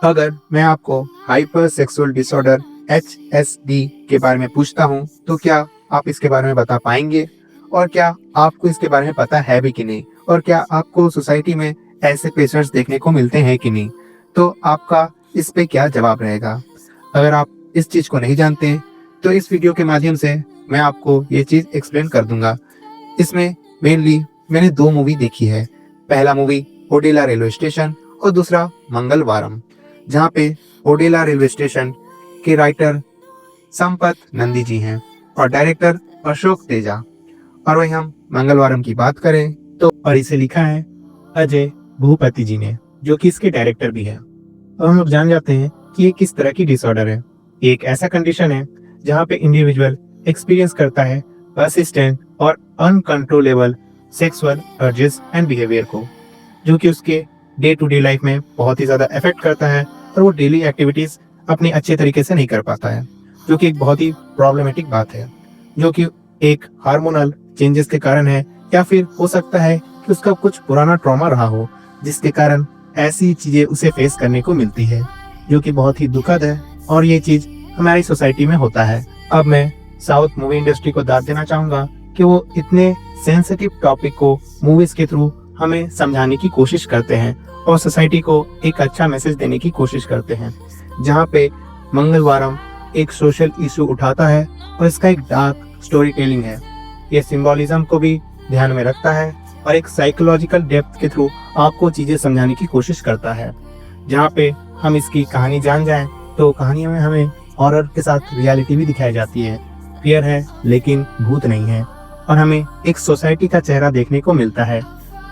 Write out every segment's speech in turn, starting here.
अगर मैं आपको हाइपर सेक्सुअल डिसऑर्डर HSD के बारे में पूछता हूँ तो क्या आप इसके बारे में बता पाएंगे? और क्या आपको इसके बारे में पता है भी कि नहीं? और क्या आपको सोसाइटी में ऐसे पेशेंट्स देखने को मिलते हैं कि नहीं? तो आपका इस पे क्या जवाब रहेगा? अगर आप इस चीज़ को नहीं जानते हैं तो इस वीडियो के माध्यम से मैं आपको ये चीज़ एक्सप्लेन कर दूंगा। इसमें मेनली मैंने 2 मूवी देखी है। पहला मूवी ओडेला रेलवे स्टेशन और दूसरा मंगलवारम, जहाँ पे ओडेला रेलवे स्टेशन के राइटर संपत नंदी जी हैं और डायरेक्टर अशोक तेजा। और वहीं हम मंगलवारम की बात करें तो और इसे लिखा है अजय भूपति जी ने, जो कि इसके डायरेक्टर भी है। अब हम लोग जान जाते हैं कि ये किस तरह की डिसऑर्डर है। ये एक ऐसा कंडीशन है जहाँ पे इंडिविजुअल एक्सपीरियंस करता है पर्सिस्टेंट और uncontrollable sexual urges and behaviour को, जो कि उसके डे टू डे लाइफ में बहुत ही ज़्यादा इफेक्ट करता है और वो डेली एक्टिविटीज़ अपनी अच्छे तरीके से नहीं कर पाता है, जो कि एक बहुत ही प्रॉब्लमेटिक बात है, जो कि एक हार्मोनल चेंजेस के कारण है, या फिर हो सकता है कि उसका कुछ पुराना ट्रॉमा रहा हो जिसके कारण ऐसी चीज़ें उसे फेस करने को मिलती है, जो कि बहुत ही दुखद है। और ये चीज़ हमारी सोसाइटी में होता है। अब मैं साउथ मूवी इंडस्ट्री को दाद देना चाहूँगा कि वो इतने सेंसिटिव टॉपिक को मूवीज के थ्रू हमें समझाने की कोशिश करते हैं और सोसाइटी को एक अच्छा मैसेज देने की कोशिश करते हैं, जहाँ पे मंगलवारम एक सोशल इशू उठाता है और इसका एक डार्क स्टोरी टेलिंग है। ये सिंबोलिज्म को भी ध्यान में रखता है और एक साइकोलॉजिकल डेप्थ के थ्रू आपको चीजें समझाने की कोशिश करता है। जहाँ पे हम इसकी कहानी जान जाएं तो कहानी में हमें हॉरर के साथ रियलिटी भी दिखाई जाती है। फियर है लेकिन भूत नहीं है, और हमें एक सोसाइटी का चेहरा देखने को मिलता है।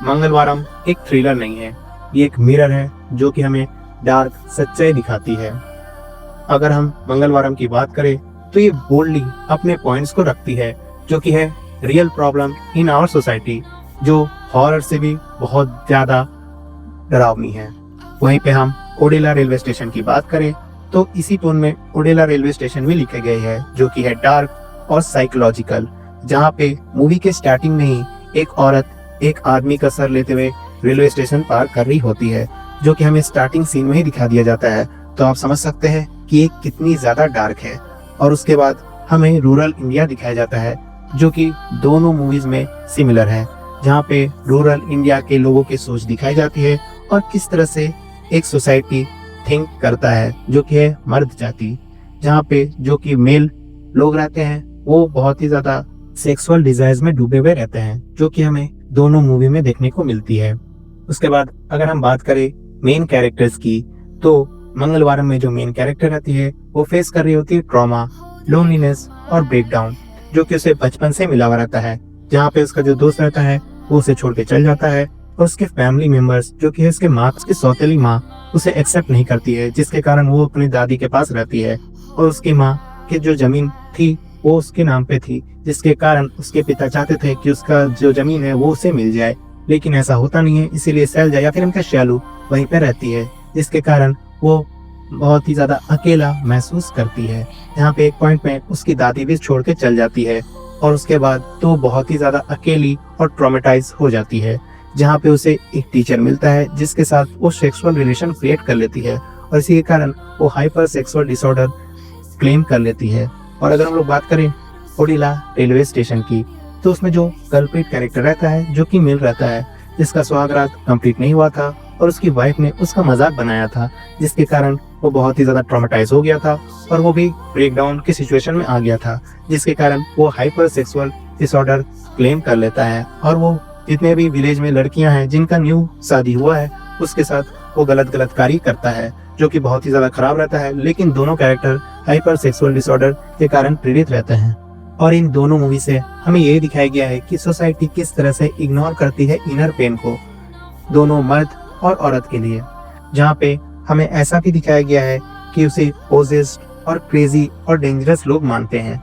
मंगलवारम एक थ्रिलर नहीं है, ये एक मिरर है जो कि हमें डार्क सच्चाई दिखाती है। अगर हम मंगलवारम की बात करें तो ये बोल्डली अपने पॉइंट्स को रखती है, जो कि है real problem in our society, जो हॉरर से भी बहुत ज्यादा डरावनी है। वहीं पे हम ओडेला रेलवे स्टेशन की बात करें तो इसी टोन में ओडेला रेलवे स्टेशन भी लिखे गए हैं, जो कि है डार्क और साइकोलॉजिकल, जहाँ पे मूवी के स्टार्टिंग में ही एक औरत एक आदमी का सर लेते हुए रेलवे स्टेशन पार कर रही होती है, जो कि हमें स्टार्टिंग सीन में ही दिखा दिया जाता है। तो आप समझ सकते हैं कि ये कितनी ज्यादा डार्क है। और उसके बाद हमें रूरल इंडिया दिखाया जाता है, जो कि दोनों मूवीज में सिमिलर है, जहाँ पे रूरल इंडिया के लोगों की सोच दिखाई जाती है और किस तरह से एक सोसाइटी थिंक करता है, जो कि है मर्द जाति, जहाँ पे जो कि मेल लोग रहते हैं वो बहुत ही ज्यादा सेक्सुअल डिजायर्स में डूबे हुए रहते हैं, जो कि हमें दोनों मूवी में देखने को मिलती है। उसके बाद अगर हम बात करें मेन कैरेक्टर्स की, तो मंगलवारम में जो मेन कैरेक्टर रहती है वो फेस कर रही होती है ट्रॉमा, लोनलीनेस और ब्रेकडाउन, जो कि उसे बचपन से मिला हुआ रहता है। जहाँ पे उसका जो दोस्त रहता है वो उसे छोड़ के चल जाता है और उसके फैमिली मेंबर्स, जो कि है उसके माँ, उसकी सौतेली माँ, उसे एक्सेप्ट नहीं करती है, जिसके कारण वो अपनी दादी के पास रहती है। और उसकी माँ की जो जमीन थी वो उसके नाम पे थी, जिसके कारण उसके पिता चाहते थे कि उसका जो जमीन है वो उसे मिल जाए, लेकिन ऐसा होता नहीं है। इसीलिए सैलजा या फिर उनका श्यालू वहीं पे रहती है, जिसके कारण वो बहुत ही ज्यादा अकेला महसूस करती है। यहाँ पे एक पॉइंट में उसकी दादी भी छोड़ के चल जाती है और उसके बाद तो बहुत ही ज्यादा अकेली और ट्रॉमेटाइज हो जाती है, जहाँ पे उसे एक टीचर मिलता है जिसके साथ वो सेक्सुअल रिलेशन क्रिएट कर लेती है और इसी के कारण वो हाइपर सेक्सुअल डिसऑर्डर क्लेम कर लेती है। और अगर हम लोग बात करें ओडेला रेलवे स्टेशन की, तो उसमें जो कल्प्रिट कैरेक्टर रहता है, जो कि मेल रहता है, जिसका सुहागरात कंप्लीट नहीं हुआ था और उसकी वाइफ ने उसका मजाक बनाया था, जिसके कारण वो बहुत ही ज्यादा ट्रॉमेटाइज हो गया था और वो भी ब्रेकडाउन की सिचुएशन में आ गया था, जिसके कारण वो हाइपर सेक्सुअल डिसऑर्डर क्लेम कर लेता है। और वो जितने भी विलेज में लड़कियां हैं जिनका न्यू शादी हुआ है उसके साथ वो गलत कार्य करता है, जो कि बहुत ही ज्यादा खराब रहता है। लेकिन दोनों कैरेक्टर हाइपर सेक्सुअल डिसऑर्डर के कारण प्रेरित रहते हैं। और इन दोनों मूवी से हमें ये दिखाया गया है कि सोसाइटी किस तरह से इग्नोर करती है इनर पेन को, दोनों मर्द और औरत के लिए। जहाँ पे हमें ऐसा भी दिखाया गया है कि उसे पोजेस्ड और क्रेजी और डेंजरस लोग मानते हैं,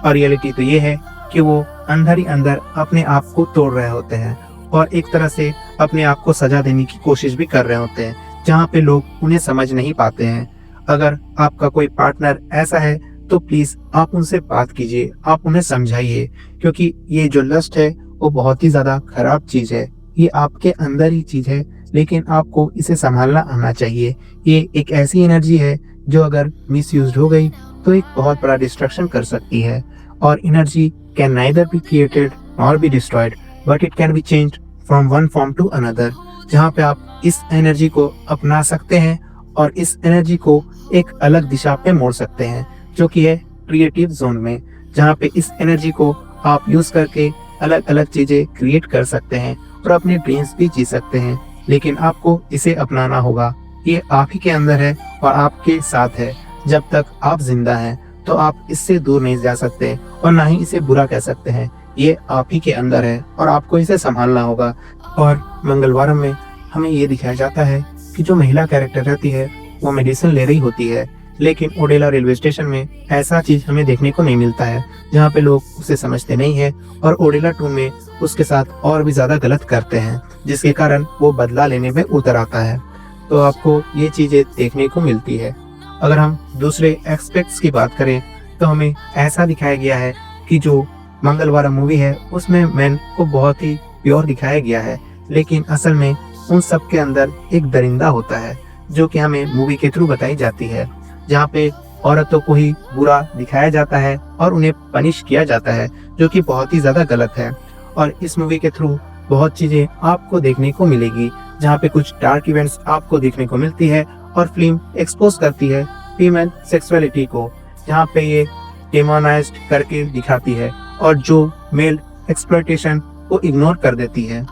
और रियलिटी तो ये है कि वो अंदर ही अंदर अपने आप को तोड़ रहे होते हैं और एक तरह से अपने आप को सजा देने की कोशिश भी कर रहे होते हैं, जहाँ पे लोग उन्हें समझ नहीं पाते हैं। अगर आपका कोई पार्टनर ऐसा है तो प्लीज आप उनसे बात कीजिए, आप उन्हें समझाइए, क्योंकि ये जो लस्ट है वो बहुत ही ज्यादा खराब चीज है। ये आपके अंदर ही चीज है लेकिन आपको इसे संभालना आना चाहिए। ये एक ऐसी एनर्जी है जो अगर मिसयूज्ड हो गई तो एक बहुत बड़ा डिस्ट्रक्शन कर सकती है। और energy can neither be created nor be destroyed, but it can be changed from one form to another, जहाँ पे आप इस एनर्जी को अपना सकते हैं और इस एनर्जी को एक अलग दिशा पे मोड़ सकते हैं, जो कि है क्रिएटिव जोन में, जहाँ पे इस एनर्जी को आप यूज करके अलग अलग चीजें क्रिएट कर सकते हैं और अपने ड्रीम्स भी जी सकते हैं। लेकिन आपको इसे अपनाना होगा। ये आप ही के अंदर है और आपके साथ है। जब तक आप जिंदा हैं तो आप इससे दूर नहीं जा सकते और ना ही इसे बुरा कह सकते हैं। ये आप ही के अंदर है और आपको इसे संभालना होगा। और मंगलवार में हमें ये दिखाया जाता है कि जो महिला कैरेक्टर रहती है वो मेडिसिन ले रही होती है, लेकिन ओडेला रेलवे स्टेशन में ऐसा चीज हमें देखने को नहीं मिलता है, जहाँ पे लोग उसे समझते नहीं है और ओडेला 2 में उसके साथ और भी ज्यादा गलत करते हैं, जिसके कारण वो बदला लेने में उतर आता है। तो आपको ये चीजें देखने को मिलती है। अगर हम दूसरे एस्पेक्ट्स की बात करें तो हमें ऐसा दिखाया गया है कि जो मंगलवार मूवी है उसमें मैन को बहुत ही प्योर दिखाया गया है, लेकिन असल में उन सब के अंदर एक दरिंदा होता है, जो कि हमें मूवी के थ्रू बताई जाती है, जहाँ पे औरतों को ही बुरा दिखाया जाता है और उन्हें पनिश किया जाता है, जो कि बहुत ही ज्यादा गलत है। और इस मूवी के थ्रू बहुत चीजें आपको देखने को मिलेगी, जहाँ पे कुछ डार्क इवेंट्स आपको देखने को मिलती है और फिल्म एक्सपोज करती है फीमेल सेक्सुअलिटी को, जहाँ पे ये डेमोनाइज्ड करके दिखाती है और जो मेल एक्सप्लॉयटेशन को इग्नोर कर देती है।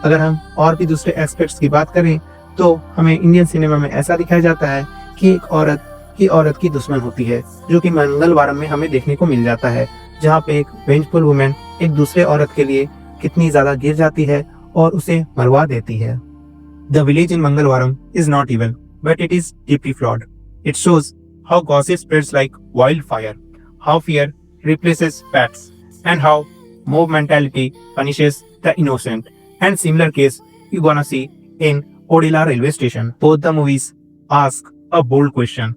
अगर हम और भी दूसरे एस्पेक्ट्स की बात करें तो हमें इंडियन सिनेमा में ऐसा दिखाया जाता है कि एक औरत की दुश्मन होती है, जो कि मंगलवारम में हमें देखने को मिल जाता है, जहाँ पे एक वेंजफुल वुमेन एक दूसरे औरत के लिए कितनी ज्यादा गिर जाती है और उसे मरवा देती है। The village in Mangalavaram is not evil, but it is deeply flawed. It shows how gossip spreads like wildfire, how fear replaces facts, and how mob mentality punishes the innocent. And similar case you're gonna see in Odila railway station. Both the movies ask a bold question: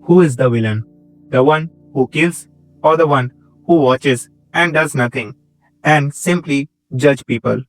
who is the villain? The one who kills or the one who watches and does nothing and simply judge people?